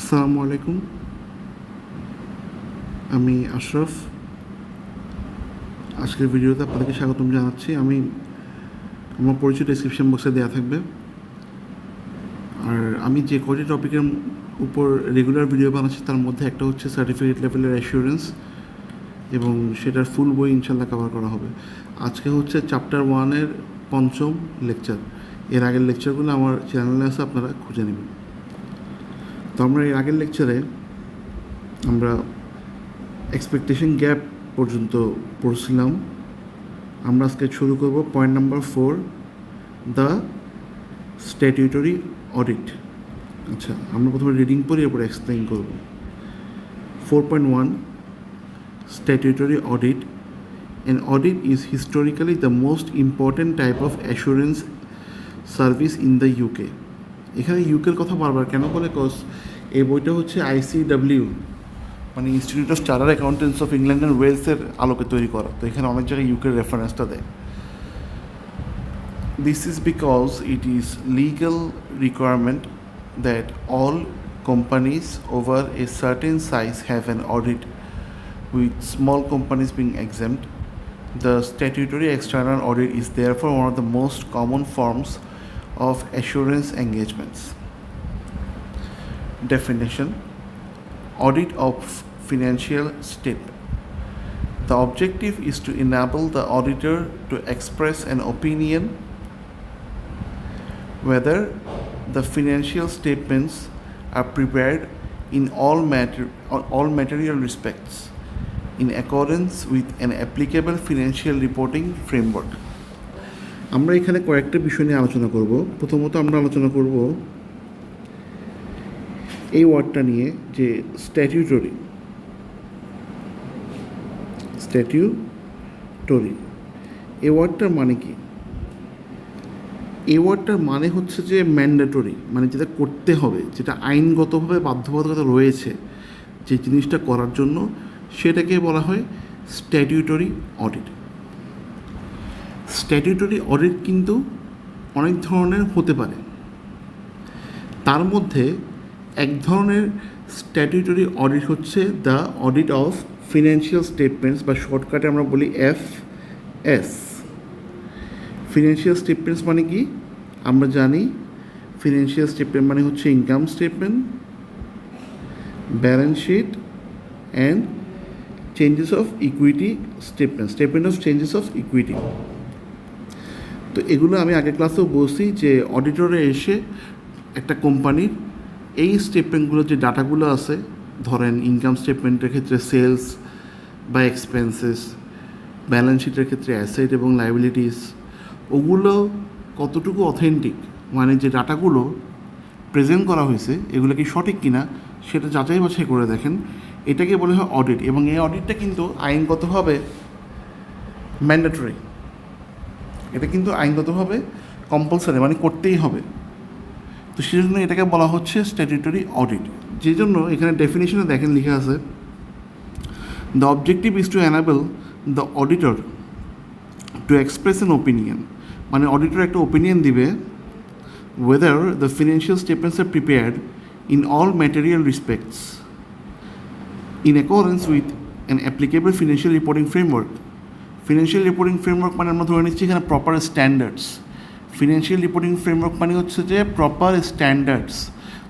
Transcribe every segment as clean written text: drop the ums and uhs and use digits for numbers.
আসসালামু আলাইকুম, আমি আশরাফ। আজকের ভিডিওতে আপনাদেরকে স্বাগতম জানাচ্ছি। আমার পরিচয় ডেসক্রিপশন বক্সে দেওয়া থাকবে। আর আমি যে কয়টি টপিকের উপর রেগুলার ভিডিও বানাচ্ছি তার মধ্যে একটা হচ্ছে সার্টিফিকেট লেভেলের অ্যাসিওরেন্স, এবং সেটার ফুল বই ইনশাল্লাহ কভার করা হবে। আজকে হচ্ছে চ্যাপ্টার 1-এর 5ম লেকচার। এর আগের লেকচারগুলো আমার চ্যানেলে আছে, আপনারা খুঁজে নেবেন। তো আমরা এর আগের লেকচারে আমরা এক্সপেকটেশন গ্যাপ পর্যন্ত পড়ছিলাম। আমরা আজকে শুরু করব point number 4, the statutory audit. আচ্ছা, আমরা প্রথমে রিডিং পড়ি, এরপর এক্সপ্লেইন করব। 4.1 statutory audit. An audit is historically the most important type of assurance service in the UK. এখানে ইউকের কথা বারবার কেন বলে? কজ এই বইটা হচ্ছে ICW, মানে institute of chartered accountants of England and ওয়েলসের আলোকে তৈরি করা। তো এখানে অনেক জায়গায় ইউকের রেফারেন্সটা দেয়। This is because it is legal requirement that all companies over a certain size have an audit, with small companies being exempt. The statutory external audit is therefore one of the most common forms of assurance engagements. Definition: audit of financial statement. The objective is to enable the auditor to express an opinion whether the financial statements are prepared in all material respects in accordance with an applicable financial reporting framework. আমরা এখানে কয়েকটা বিষয় নিয়ে আলোচনা করব। প্রথমত আমরা আলোচনা করব এই ওয়ার্ডটা নিয়ে, যে স্ট্যাটিউটরি। এই ওয়ার্ডটার মানে কি? এই ওয়ার্ডটার মানে হচ্ছে যে ম্যান্ডেটরি, মানে যেটা করতে হবে, যেটা আইনগতভাবে বাধ্যবাধকতা রয়েছে যে জিনিসটা করার জন্য, সেটাকে বলা হয় স্ট্যাটিউটরি অডিট। স্ট্যাটিউটরি অডিট কিন্তু অনেক ধরনের হতে পারে। তার মধ্যে এক ধরনের স্ট্যাটিউটরি অডিট হচ্ছে the audit of financial statements, বা শর্টকাটে আমরা বলি FS। ফিনান্সিয়াল স্টেটমেন্টস মানে কি? আমরা জানি ফিনান্সিয়াল স্টেটমেন্ট মানে হচ্ছে income statement, balance sheet and changes of equity statement of changes of equity. তো এগুলো আমি আগের ক্লাসেও বলছি যে অডিটরে এসে একটা কোম্পানির এই স্টেটমেন্টগুলো, যে ডাটাগুলো আছে, ধরেন ইনকাম স্টেটমেন্টের ক্ষেত্রে সেলস বা এক্সপেন্সেস, ব্যালেন্স শিটের ক্ষেত্রে অ্যাসেট এবং লাইবিলিটিস, ওগুলো কতটুকু অথেন্টিক, মানে যে ডাটাগুলো প্রেজেন্ট করা হয়েছে এগুলো কি সঠিক কিনা সেটা যাচাই বাছাই করে দেখেন। এটাকে বলা হয় অডিট, এবং এই অডিটটা কিন্তু আইনগতভাবে ম্যান্ডেটরি। এটা কিন্তু আইনগতভাবে কম্পালসারি, মানে করতেই হবে। তো সেই জন্য এটাকে বলা হচ্ছে স্ট্যাটিউটরি অডিট। যে জন্য এখানে ডেফিনেশনে দেখেন লেখা আছে, the objective is to enable the auditor to express an opinion, মানে অডিটর একটা ওপিনিয়ন দিবে whether the financial statements are prepared in all material respects in accordance with an applicable financial reporting framework. Financial reporting framework মানে আমরা ধরে নিচ্ছি এখানে proper standards. Financial reporting framework মানে হচ্ছে যে প্রপার স্ট্যান্ডার্ডস।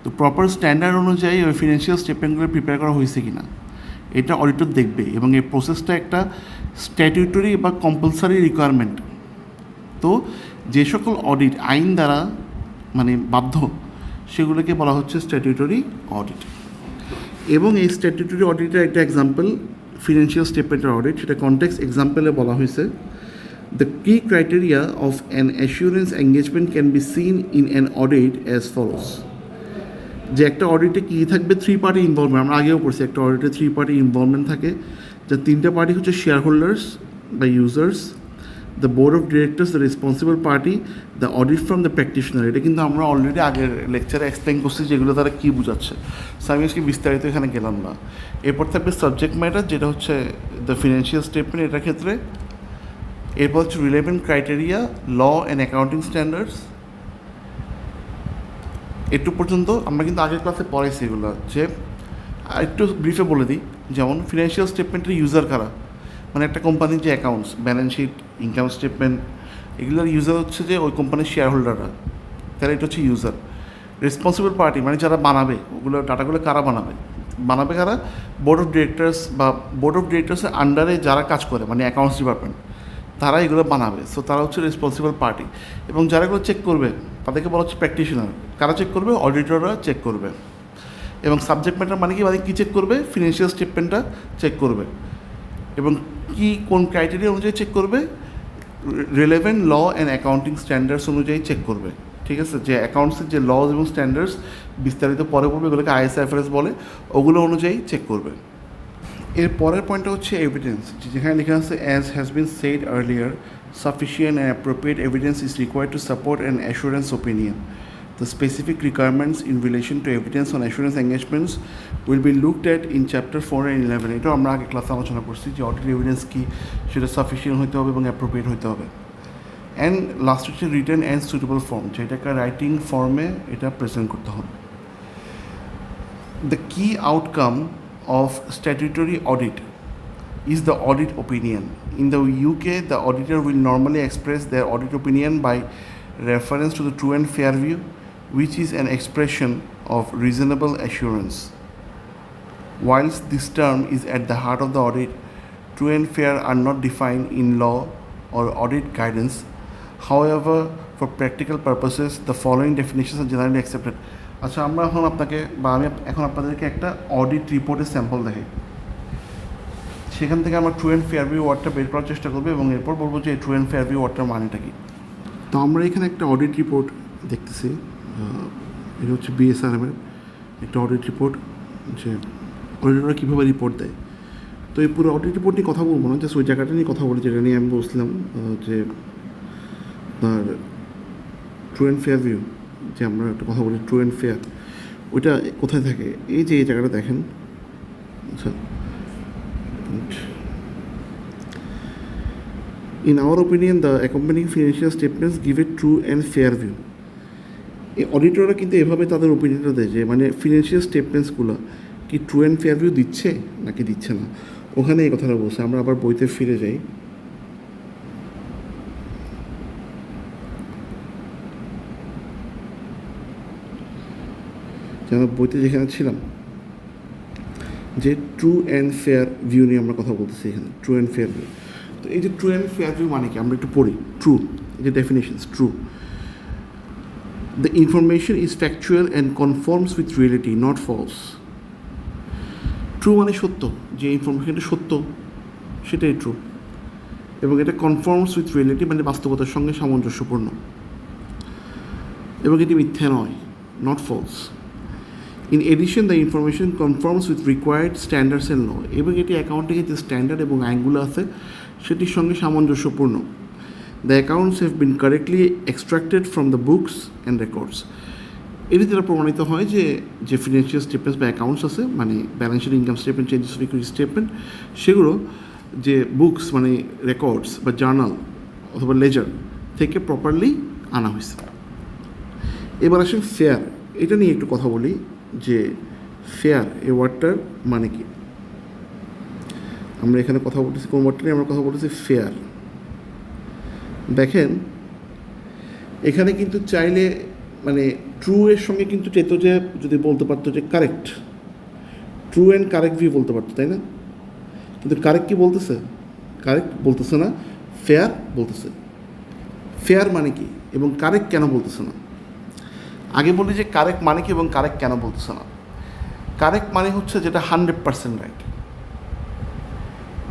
তো প্রপার স্ট্যান্ডার্ড অনুযায়ী ওই ফিনান্সিয়াল স্টেটমেন্টগুলো প্রিপেয়ার করা হয়েছে কিনা এটা অডিটর দেখবে, এবং এই প্রসেসটা একটা স্ট্যাটিউটরি বা কম্পালসারি রিকোয়ারমেন্ট। তো যে সকল অডিট আইন দ্বারা মানে বাধ্য, সেগুলোকে বলা হচ্ছে স্ট্যাটিউটরি অডিট। এবং এই স্ট্যাটিউটরি অডিটের একটা এক্সাম্পল ফিনান্সিয়াল স্টেটমেন্টের অডিট, সেটা কনটেক্সট এক্সাম্পলে বলা হয়েছে, দ্য কি criteria of an assurance engagement can be seen in an audit as follows. যে একটা অডিটে কী থাকবে? 3 পার্টি ইনভলভমেন্ট। আমরা আগেও পড়ছি একটা অডিটে 3 পার্টি ইনভলভমেন্ট থাকে, যা 3টা পার্টি হচ্ছে শেয়ার হোল্ডার্স বা users, the board of directors, the responsible party, the audit from the practitioner. এটা কিন্তু আমরা অলরেডি আগের লেকচারে এক্সপ্লেন করছি যেগুলো তারা কী বোঝাচ্ছে। সো আমি আজকে বিস্তারিত এখানে গেলাম না। এরপর থাকবে সাবজেক্ট ম্যাটার, যেটা হচ্ছে দ্য ফিনান্সিয়াল স্টেটমেন্ট, এটার ক্ষেত্রে। এরপর হচ্ছে relevant criteria, law and accounting standards. একটু পর্যন্ত আমরা কিন্তু আগের ক্লাসে পড়াইছি এগুলো, যে একটু ব্রিফে বলে দিই। যেমন ফিনান্সিয়াল স্টেটমেন্টের ইউজার কারা, মানে একটা কোম্পানির যে accounts, balance sheet, income statement, এগুলোর ইউজার হচ্ছে যে ওই কোম্পানির শেয়ার হোল্ডাররা, তাহলে এটা হচ্ছে ইউজার। রেসপন্সিবল পার্টি মানে যারা বানাবে ওগুলো, ডাটাগুলো কারা বানাবে কারা, বোর্ড অফ ডিরেক্টরস বা বোর্ড অফ ডিরেক্টরসের আন্ডারে যারা কাজ করে, মানে অ্যাকাউন্টস ডিপার্টমেন্ট, তারা এগুলো বানাবে। সো তারা হচ্ছে রেসপন্সিবল পার্টি, এবং যারা এগুলো চেক করবে তাদেরকে বলা হচ্ছে প্র্যাকটিশনার। কারা চেক করবে? অডিটররা চেক করবে। এবং সাবজেক্ট ম্যাটার মানে কি, মানে কী চেক করবে? ফিনান্সিয়াল স্টেটমেন্টটা চেক করবে। এবং কোন ক্রাইটেরিয়া অনুযায়ী চেক করবে? Relevant law and accounting standards অনুযায়ী চেক করবে। ঠিক আছে, যে অ্যাকাউন্টসের যে লজ এবং স্ট্যান্ডার্ডস বিস্তারিত পরে বলবে, এগুলোকে ISFRS বলে, ওগুলো অনুযায়ী চেক করবে। এর পরের পয়েন্টটা হচ্ছে এভিডেন্স, যেখানে লেখা আছে as has been said earlier sufficient and appropriate evidence is required to support an assurance opinion. The specific requirements in relation to evidence on assurance engagements will be looked at in chapter 4 and 11. এটাও আমরা আগে ক্লাসে আলোচনা করছি যে audit evidence কী, সেটা sufficient হতে হবে এবং অ্যাপ্রোপ্রিয়েট হতে হবে। অ্যান্ড লাস্ট হচ্ছে রিটেন অ্যান্ড সুটেবল ফর্ম, যেটাকে রাইটিং ফর্মে এটা প্রেজেন্ট করতে হবে। The key outcome of statutory audit is the audit opinion. In the UK, the auditor will normally express their audit opinion by reference to the true and fair view, which is an expression of reasonable assurance. Whilst this term is at the heart of the audit, true and fair are not defined in law or audit guidance. However, for practical purposes, the following definitions are generally accepted. আচ্ছা, আমি এখন আপনাদেরকে একটা audit রিপোর্টের sample দেখাই। সেখান থেকে আমরা ট্রু অ্যান্ড ফেয়ার ভিউ ওয়ার্ডটা বের করার চেষ্টা করবো এবং এরপর বলবো যে ট্রু অ্যান্ড ফেয়ার ভিউ ওয়ার্ডটার মানেটা কি। তো আমরা এখানে একটা অডিট রিপোর্ট দেখতেছি, এটা হচ্ছে BSRM-এর একটা অডিট রিপোর্ট, যে অডিটররা কীভাবে রিপোর্ট দেয়। তো এই পুরো অডিট রিপোর্ট নিয়ে কথা বলবো না, জাস্ট ওই জায়গাটা নিয়ে কথা বলি, যেটা নিয়ে আমি বলছিলাম যে আপনার ট্রু অ্যান্ড ফেয়ার ভিউ, যে আমরা একটা কথা বলি ট্রু অ্যান্ড ফেয়ার, ওইটা কোথায় থাকে? এই যে এই জায়গাটা দেখেন। আচ্ছা, in our opinion, the accompanying financial statements give a true and fair view. এই অডিটররা কিন্তু এভাবে তাদের ওপিনিয়নটা দেয় যে মানে ফিনান্সিয়াল স্টেটমেন্টসগুলো কি ট্রু অ্যান্ড ফেয়ার ভিউ দিচ্ছে নাকি দিচ্ছে না। ওখানে এই কথাটা বলছে। আমরা আবার বইতে ফিরে যাই। যেন বইতে যেখানে ছিলাম, যে ট্রু অ্যান্ড ফেয়ার ভিউ নিয়ে আমরা কথা বলতেছি এখানে, ট্রু অ্যান্ড ফেয়ার ভিউ। তো এই যে ট্রু অ্যান্ড ফেয়ার ভিউ মানে কি, আমরা একটু পড়ি। ট্রু, এই যে definitions, true, the information is factual and conforms with reality, not false. True মানে সত্য, যে ইনফরমেশনটা সত্য সেটাই ট্রু, এবং এটা কনফর্মস উইথ রিয়েলিটি মানে বাস্তবতার সঙ্গে সামঞ্জস্যপূর্ণ, এবং এটি মিথ্যা নয়, not false. In addition the information confirms with required standards and law, এবং এটি অ্যাকাউন্টিংয়ের যে স্ট্যান্ডার্ড এবং আইনগুলো আছে সেটির সঙ্গে সামঞ্জস্যপূর্ণ। The accounts have been correctly extracted from the books and records. এটি দ্বারা প্রমাণিত হয় যে ফিনান্সিয়াল স্টেটমেন্টস বা অ্যাকাউন্টস আছে, মানে balance sheet, income statement, changes of equity statement, সেগুলো যে বুকস মানে রেকর্ডস বা জার্নাল অথবা লেজার থেকে প্রপারলি আনা হয়েছে। এবার আসেন ফেয়ার, এটা নিয়ে একটু কথা বলি যে ফেয়ার এই ওয়ার্ডটার মানে কি। আমরা এখানে কথা বলতেছি কোন ওয়ার্ডটা নিয়ে? আমরা কথা বলতেছি ফেয়ার। দেখেন এখানে কিন্তু চাইলে মানে ট্রু এর সঙ্গে কিন্তু চেত যে যদি বলতে পারতো যে correct, true and correct view বলতে পারতো, তাই না? কিন্তু কারেক্ট কি বলতেছে? কারেক্ট বলতেছে না, ফেয়ার বলতেছে। ফেয়ার মানে কি এবং কারেক্ট কেন বলতেছে না? আগে বলি যে কারেক্ট মানে কি এবং কারেক্ট কেন বলতেছে না। কারেক্ট মানে হচ্ছে যেটা 100% রাইট,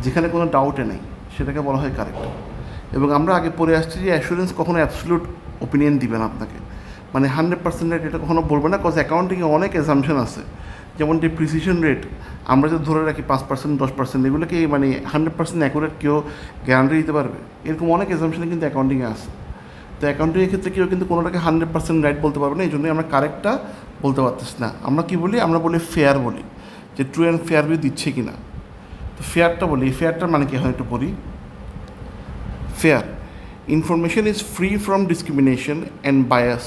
যেখানে কোনো ডাউটে নেই, সেটাকে বলা হয় কারেক্ট। এবং আমরা আগে পড়ে আসছি যে অ্যাসুরেন্স কখনো অ্যাবসলিউট ওপিনিয়ন দিবে না আপনাকে, মানে 100% রেট এটা কখনো বলবে না, কজ অ্যাকাউন্টিংয়ে অনেক অ্যাজাম্পশন আছে। যেমন ডিপ্রিসিয়েশন রেট আমরা যদি ধরে রাখি 5%, 10%, এগুলোকে মানে 100% অ্যাকুরেট কেউ গ্যারান্টি দিতে পারবে? এরকম অনেক অ্যাজাম্পশন কিন্তু অ্যাকাউন্টিংয়ে আছে। তো অ্যাকাউন্টিংয়ের ক্ষেত্রে কেউ কিন্তু কোনোটাকে 100% রাইট বলতে পারবে না, এই জন্যই আমরা কারেক্টটা বলতে পারতেছি না। আমরা কি বলি? আমরা বলি ফেয়ার বলি, যে ট্রু অ্যান্ড ফেয়ার ভিউ দিচ্ছে কি না। তো ফেয়ারটা বলি, ফেয়ারটার মানে কি হয় একটু পড়ি। Fair, information is free from discrimination and bias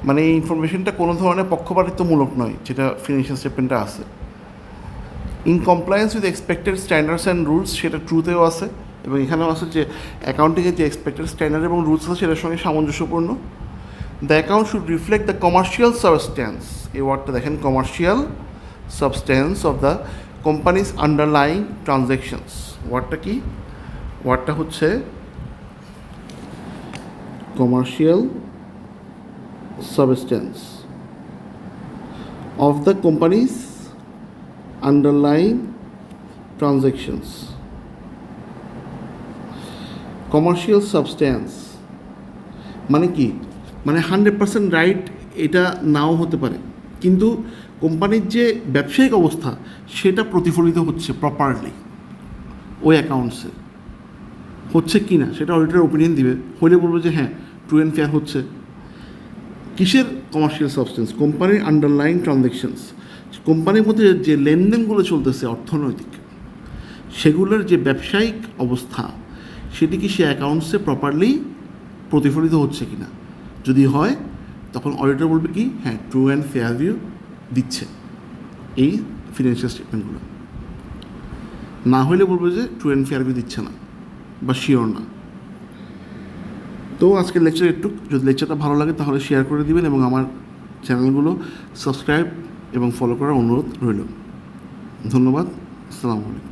মানে এই ইনফরমেশনটা কোনো ধরনের পক্ষপাতিত্বমূলক নয়, যেটা ফিনান্সিয়াল স্টেটমেন্টটা আছে। In compliance with expected standards and rules, সেটা ট্রুতেও আছে, এবং এখানেও আছে যে অ্যাকাউন্টিংয়ের যে এক্সপেক্টেড স্ট্যান্ডার্ড এবং রুলস আছে সেটার সঙ্গে সামঞ্জস্যপূর্ণ। The account should reflect the commercial substance, এই ওয়ার্ডটা দেখেন, commercial substance of the companies underlying transactions. ওয়ার্ডটা কি? ওয়ার্ডটা হচ্ছে commercial substance of the companies underlying transactions. Commercial substance মানে কি? মানে 100% রাইট এটা নাও হতে পারে, কিন্তু কোম্পানির যে ব্যবসায়িক অবস্থা সেটা প্রতিফলিত হচ্ছে প্রপারলি ওই অ্যাকাউন্টসে, হচ্ছে কি না সেটা অডিটর ওপিনিয়ন দিবে, হলে বলবো যে হ্যাঁ ট্রু অ্যান্ড ফেয়ার হচ্ছে। কিসের কমার্শিয়াল সাবস্টেন্স? কোম্পানির আন্ডারলাইং ট্রানজ্যাকশনস, কোম্পানির মধ্যে যে লেনদেনগুলো চলতেছে অর্থনৈতিক, সেগুলোর যে ব্যবসায়িক অবস্থা সেটি কি সে অ্যাকাউন্টসে প্রপারলি প্রতিফলিত হচ্ছে কি না। যদি হয় তখন অডিটর বলবে কি হ্যাঁ ট্রু অ্যান্ড ফেয়ার ভিউ দিচ্ছে এই ফিনান্সিয়াল স্টেটমেন্টগুলো, না হলে বলবে যে ট্রু অ্যান্ড ফেয়ার ভিউ দিচ্ছে না বা শিওর না। তো আজকের লেকচার একটু, যদি লেকচারটা ভালো লাগে তাহলে শেয়ার করে দিবেন এবং আমার চ্যানেলগুলো সাবস্ক্রাইব এবং ফলো করার অনুরোধ রইল। ধন্যবাদ। আসসালামু আলাইকুম।